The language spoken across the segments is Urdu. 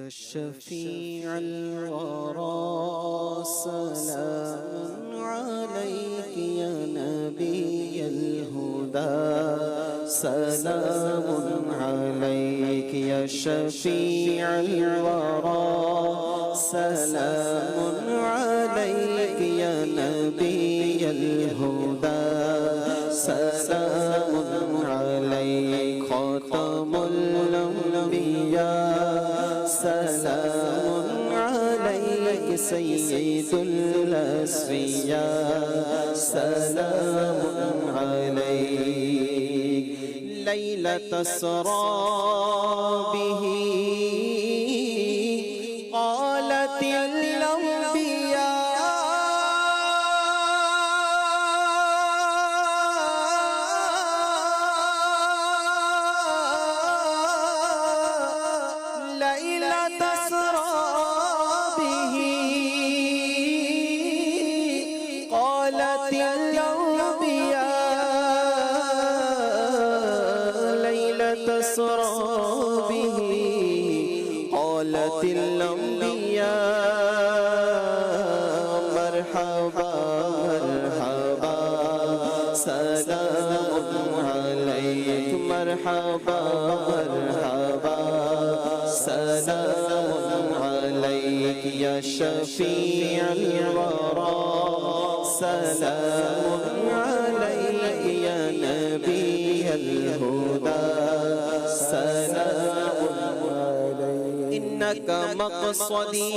شفيع الورى سلام عليك يا نبي الهدى سلام عليك يا شفيع الورى سلام عليك يا نبي الهدى سلام عليك خاتم الأنبياء سلام عليك سيد الأسفياء سلام عليك ليلة أسرى به قالت الأنبياء ليلة أسرى به قالت الأنبياء ليلة أسرى به قالت الأنبياء مرحبا مرحبا سلام عليك مرحبا مرحبا سلام عليك يا شفيع الورى سلام عليك يا نبي الهدى سلام عليك إنك مقصدي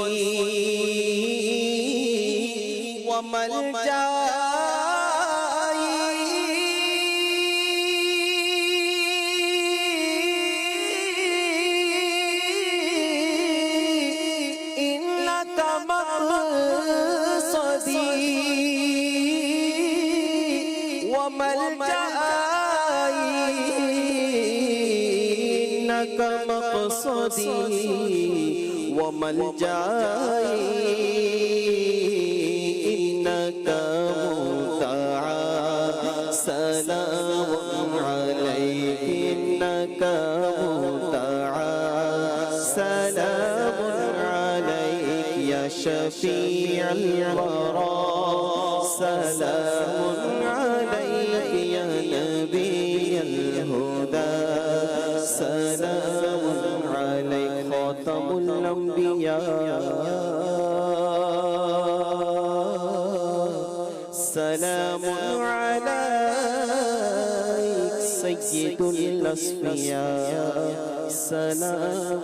إنك مقصدي وملجأي إنك مقصدي وملجأي إنك مدعى سلام عليك إنك مدعى سلام عليك يا شفيع الورى سلام عليك يا نبي الهدى سلام عليك خاتم الأنبياء سلام عليك سيد الأصفياء سلام